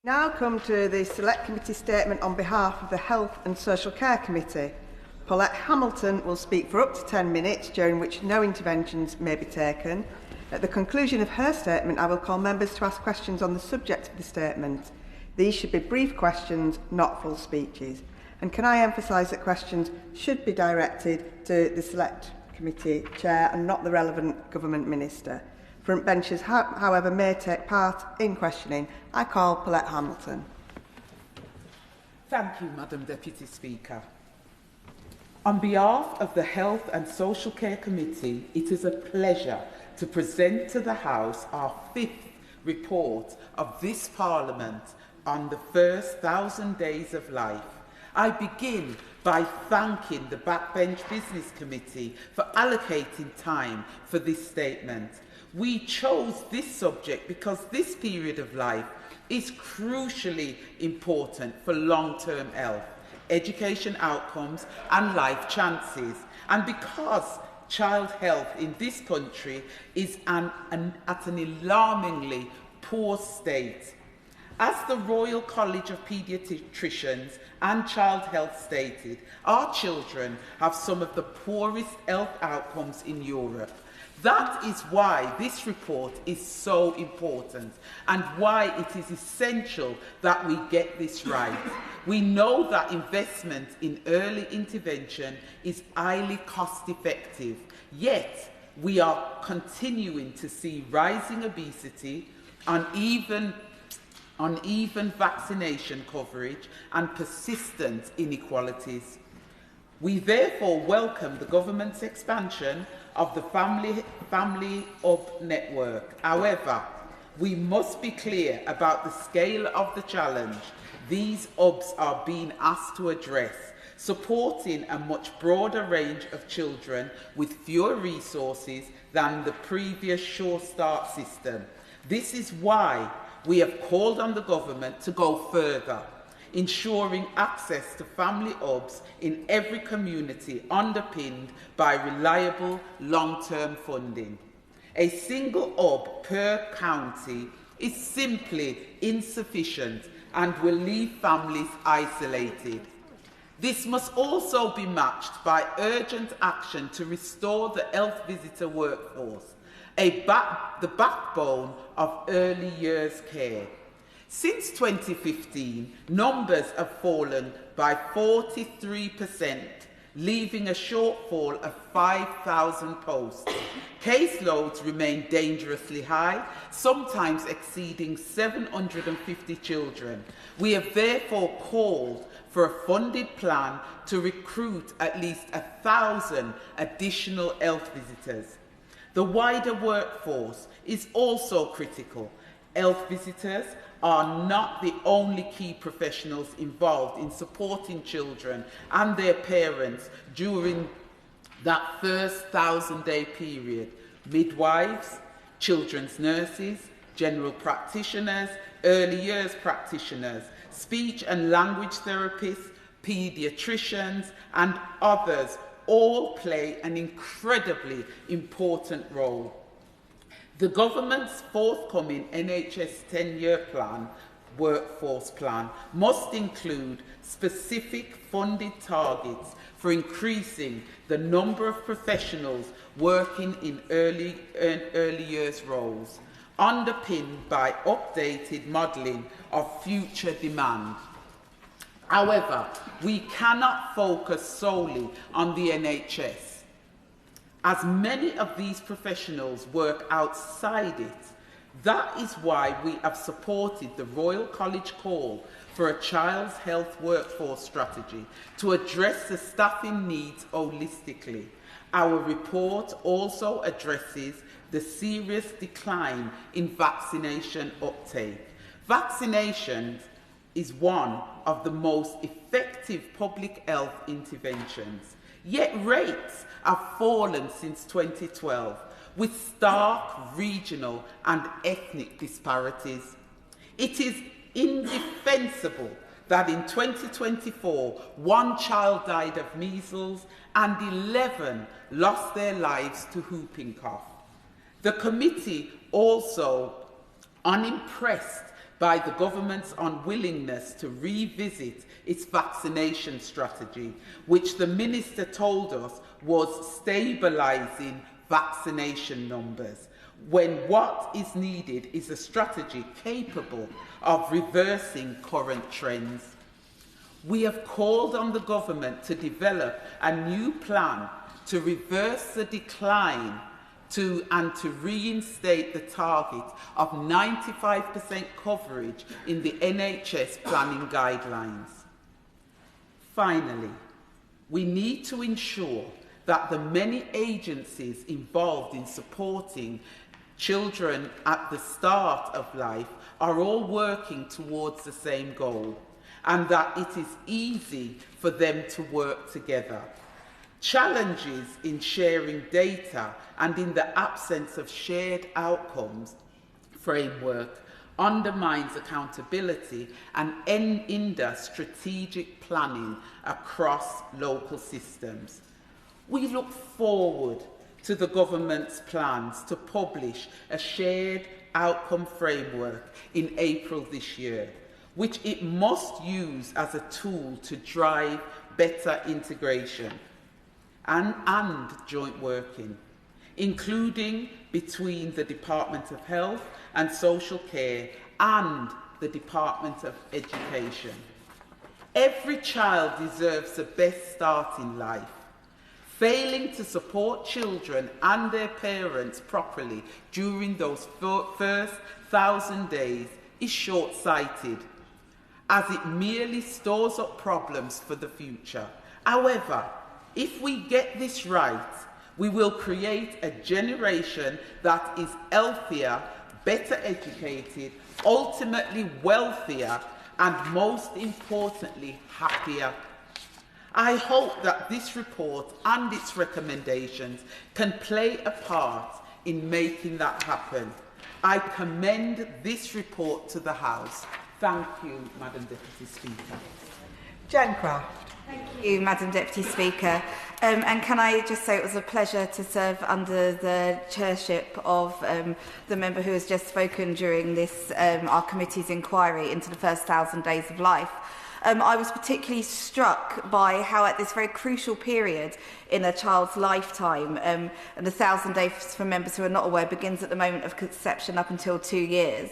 Now come to the Select Committee statement on behalf of the Health and Social Care Committee. Paulette Hamilton will speak for up to 10 minutes, during which no interventions may be taken. At the conclusion of her statement, I will call members to ask questions on the subject of the statement. These should be brief questions, not full speeches. And can I emphasise that questions should be directed to the Select Committee Chair and not the relevant Government Minister. Front benches, however, may take part in questioning. I call Paulette Hamilton. Thank you, Madam Deputy Speaker. On behalf of the Health and Social Care Committee, it is a pleasure to present to the House our 5th report of this Parliament on the first 1,000 days of life. I begin by thanking the Backbench Business Committee for allocating time for this statement. We chose this subject because this period of life is crucially important for long-term health, education outcomes and life chances, and because child health in this country is at an alarmingly poor state. As the Royal College of Paediatricians and Child Health stated, our children have some of the poorest health outcomes in Europe. That is why this report is so important and why it is essential that we get this right. We know that investment in early intervention is highly cost-effective, yet we are continuing to see rising obesity, uneven vaccination coverage and persistent inequalities. We therefore welcome the government's expansion of the Family Hub network. However, we must be clear about the scale of the challenge these hubs are being asked to address, supporting a much broader range of children with fewer resources than the previous Sure Start system. This is why we have called on the government to go further, ensuring access to family hubs in every community underpinned by reliable long-term funding. A single hub per county is simply insufficient and will leave families isolated. This must also be matched by urgent action to restore the health visitor workforce, the backbone of early years care. Since 2015, numbers have fallen by 43%, leaving a shortfall of 5,000 posts. Caseloads remain dangerously high, sometimes exceeding 750 children. We have therefore called for a funded plan to recruit at least 1,000 additional health visitors. The wider workforce is also critical. Health visitors are not the only key professionals involved in supporting children and their parents during that first 1,000-day period. Midwives, children's nurses, general practitioners, early years practitioners, speech and language therapists, paediatricians, and others all play an incredibly important role. The government's forthcoming NHS 10-year plan, workforce plan, must include specific funded targets for increasing the number of professionals working in early years roles, underpinned by updated modelling of future demand. However, we cannot focus solely on the NHS, as many of these professionals work outside it. That is why we have supported the Royal College call for a child's health workforce strategy to address the staffing needs holistically. Our report also addresses the serious decline in vaccination uptake. Vaccination is one of the most effective public health interventions, yet rates have fallen since 2012, with stark regional and ethnic disparities. It is indefensible that in 2024, 1 child died of measles and 11 lost their lives to whooping cough. The committee also unimpressed by the government's unwillingness to revisit its vaccination strategy, which the Minister told us was stabilising vaccination numbers, when what is needed is a strategy capable of reversing current trends. We have called on the government to develop a new plan to reverse the decline and to reinstate the target of 95% coverage in the NHS planning guidelines. Finally, we need to ensure that the many agencies involved in supporting children at the start of life are all working towards the same goal, and that it is easy for them to work together. Challenges in sharing data and in the absence of shared outcomes framework undermines accountability and hinder strategic planning across local systems. We look forward to the government's plans to publish a shared outcome framework in April this year, which it must use as a tool to drive better integration and joint working, including between the Department of Health and Social Care and the Department of Education. Every child deserves the best start in life. Failing to support children and their parents properly during those first 1,000 days is short-sighted, as it merely stores up problems for the future. However, if we get this right, we will create a generation that is healthier, better educated, ultimately wealthier, and most importantly, happier. I hope that this report and its recommendations can play a part in making that happen. I commend this report to the House. Thank you, Madam Deputy Speaker. Jen Craft. Thank you, Madam Deputy Speaker. And can I just say it was a pleasure to serve under the chairship of the member who has just spoken during this our committee's inquiry into the first 1,000 days of life. I was particularly struck by how at this very crucial period in a child's lifetime, and the 1,000 days for members who are not aware begins at the moment of conception up until 2 years,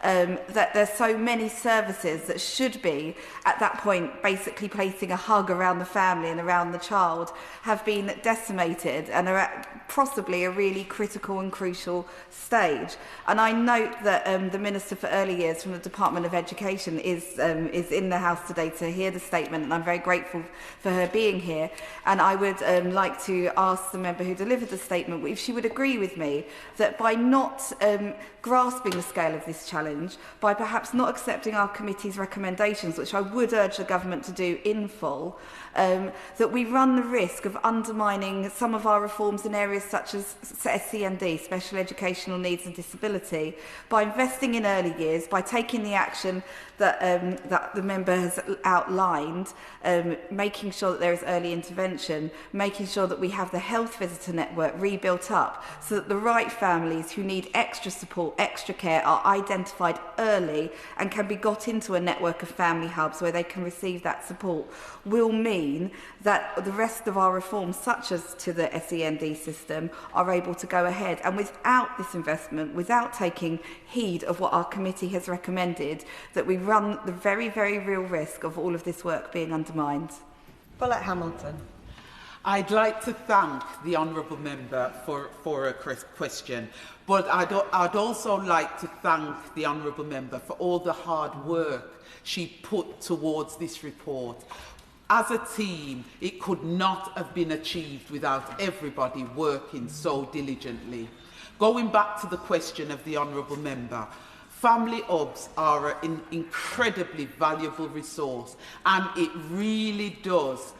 that there's so many services that should be at that point basically placing a hug around the family and around the child have been decimated and are at possibly a really critical and crucial stage. And I note that the Minister for Early Years from the Department of Education is in the House today to hear the statement, and I'm very grateful for her being here. And I would like to ask the member who delivered the statement if she would agree with me that by not grasping the scale of this challenge, by perhaps not accepting our committee's recommendations, which I would urge the government to do in full, that we run the risk of undermining some of our reforms in areas such as SEND, special educational needs and disability, by investing in early years, by taking the action that, that the member has outlined, making sure that there is early intervention, making sure that we have the health visitor network rebuilt up so that the right families who need extra support, extra care are identified early and can be got into a network of family hubs where they can receive that support, will mean that the rest of our reforms, such as to the SEND system, are able to go ahead. And without this investment, without taking heed of what our committee has recommended, that we run the very, very real risk of all of this work being undermined. Paulette Hamilton. I'd like to thank the Honourable Member for a question, but I'd also like to thank the Honourable Member for all the hard work she put towards this report. As a team, it could not have been achieved without everybody working so diligently. Going back to the question of the Honourable Member, family hubs are an incredibly valuable resource, and it really does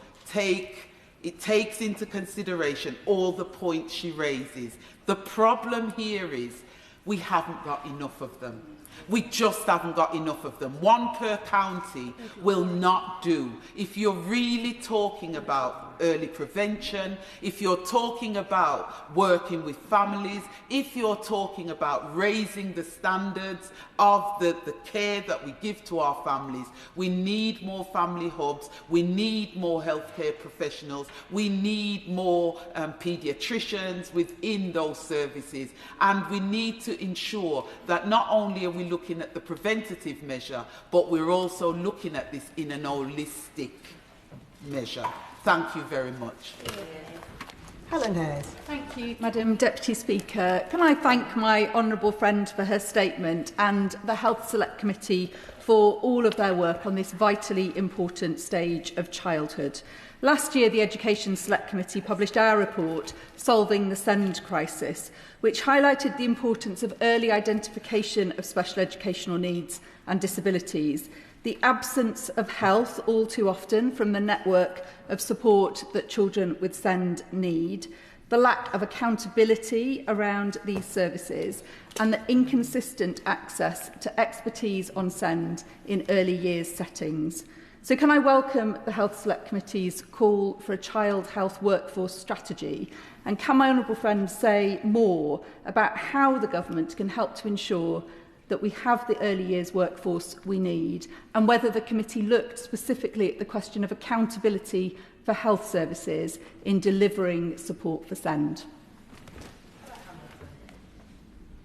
takes into consideration all the points she raises. The problem here is we haven't got enough of them. We just haven't got enough of them. One per county will not do. If you're really talking about early prevention, if you're talking about working with families, if you're talking about raising the standards of the care that we give to our families, we need more family hubs, we need more healthcare professionals, we need more paediatricians within those services, and we need to ensure that not only are we looking at the preventative measure, but we're also looking at this in an holistic measure. Thank you very much. Helen Hayes. Thank you, Madam Deputy Speaker. Can I thank my honourable friend for her statement and the Health Select Committee for all of their work on this vitally important stage of childhood. Last year, the Education Select Committee published our report, Solving the SEND Crisis, which highlighted the importance of early identification of special educational needs and disabilities, the absence of health all too often from the network of support that children with SEND need, the lack of accountability around these services, and the inconsistent access to expertise on SEND in early years settings. So can I welcome the Health Select Committee's call for a child health workforce strategy, and can my honourable friend say more about how the government can help to ensure that we have the early years workforce we need, and whether the committee looked specifically at the question of accountability for health services in delivering support for SEND?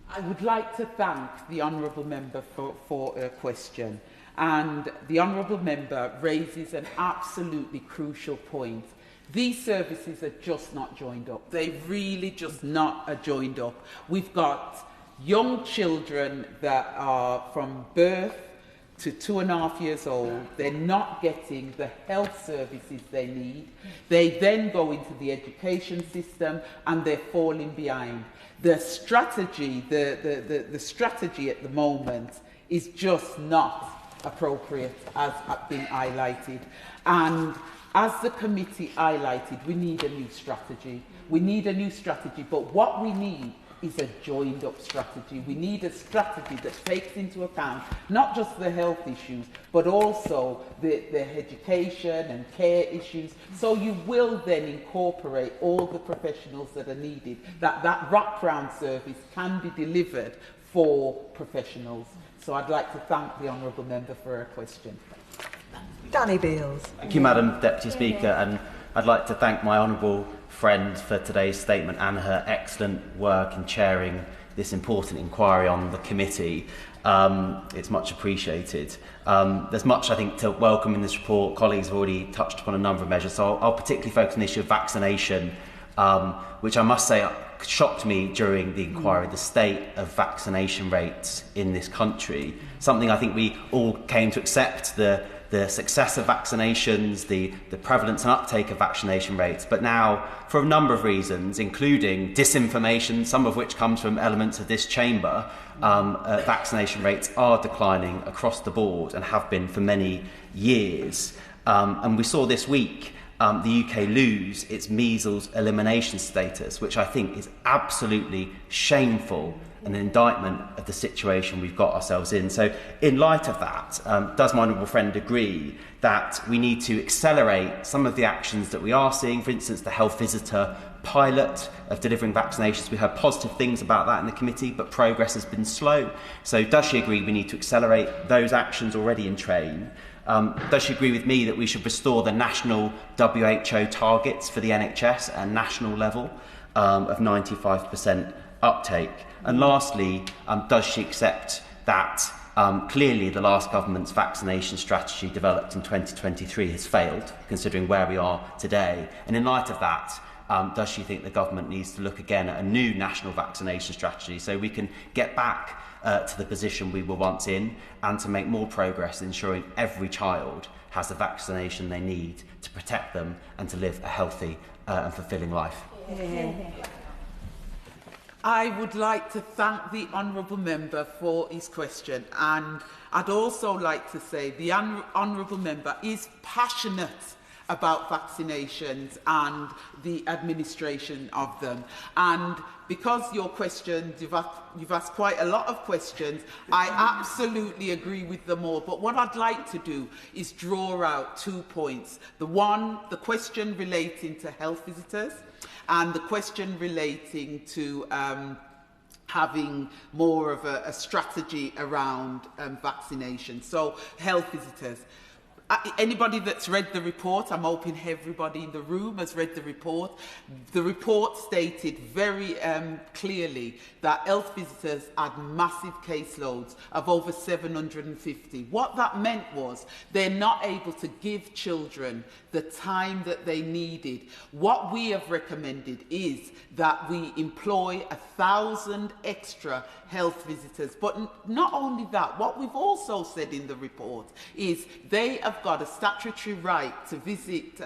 I would like to thank the Honourable Member for her question. And the Honourable Member raises an absolutely crucial point. These services are just not joined up. They really just not are joined up. We've got young children that are from birth to 2.5 years old. They're not getting the health services they need. They then go into the education system and they're falling behind. The strategy, the strategy at the moment is just not appropriate, as been highlighted. And as the committee highlighted, we need a new strategy. We need a new strategy, but what we need is a joined up strategy. We need a strategy that takes into account not just the health issues, but also the education and care issues. So you will then incorporate all the professionals that are needed, that wraparound service can be delivered for professionals. So I'd like to thank the Honourable Member for her question. Danny Beales. Thank you, Madam Deputy Speaker, and I'd like to thank my honourable friend for today's statement and her excellent work in chairing this important inquiry on the committee. It's much appreciated. There's much, I think, to welcome in this report. Colleagues have already touched upon a number of measures, so I'll particularly focus on the issue of vaccination, which I must say shocked me during the inquiry, the state of vaccination rates in this country. Something I think we all came to accept, the success of vaccinations, the prevalence and uptake of vaccination rates, but now, for a number of reasons, including disinformation, some of which comes from elements of this chamber, vaccination rates are declining across the board and have been for many years. And we saw this week the UK lose its measles elimination status, which I think is absolutely shameful, an indictment of the situation we've got ourselves in. So in light of that, does my honourable friend agree that we need to accelerate some of the actions that we are seeing, for instance, the health visitor pilot of delivering vaccinations? We heard positive things about that in the committee, but progress has been slow. So does she agree we need to accelerate those actions already in train? Does she agree with me that we should restore the national WHO targets for the NHS at a national level of 95% uptake? And lastly, does she accept that clearly the last government's vaccination strategy developed in 2023 has failed, considering where we are today? And in light of that, does she think the government needs to look again at a new national vaccination strategy so we can get back to the position we were once in, and to make more progress in ensuring every child has the vaccination they need to protect them and to live a healthy and fulfilling life? I would like to thank the Honourable Member for his question, and I'd also like to say the Honourable Member is passionate about vaccinations and the administration of them. And because your questions, you've asked quite a lot of questions, I absolutely agree with them all. But what I'd like to do is draw out 2 points. The question relating to health visitors, and the question relating to having more of a strategy around vaccination. So, health visitors. Anybody that's read the report, I'm hoping everybody in the room has read the report. The report stated very clearly that health visitors had massive caseloads of over 750. What that meant was they're not able to give children the time that they needed. What we have recommended is that we employ 1,000 extra health visitors. But not only that, what we've also said in the report is they have got a statutory right to visit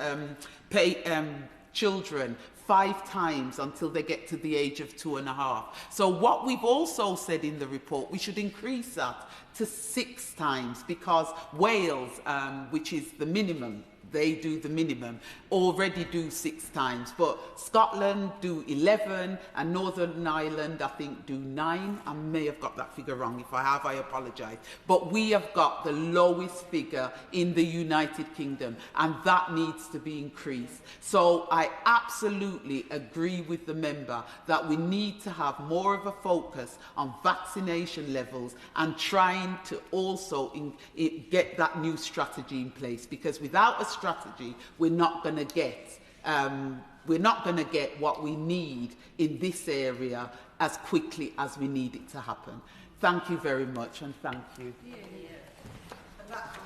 children 5 times until they get to the age of 2.5. So what we've also said in the report, we should increase that to 6 times, because Wales, which is the minimum, they do the minimum, already do 6 times. But Scotland do 11, and Northern Ireland, I think, do 9. I may have got that figure wrong. If I have, I apologise. But we have got the lowest figure in the United Kingdom, and that needs to be increased. So I absolutely agree with the member that we need to have more of a focus on vaccination levels and trying to also get that new strategy in place, because without a strategy, we're not going to get what we need in this area as quickly as we need it to happen. Thank you very much, and thank you. And that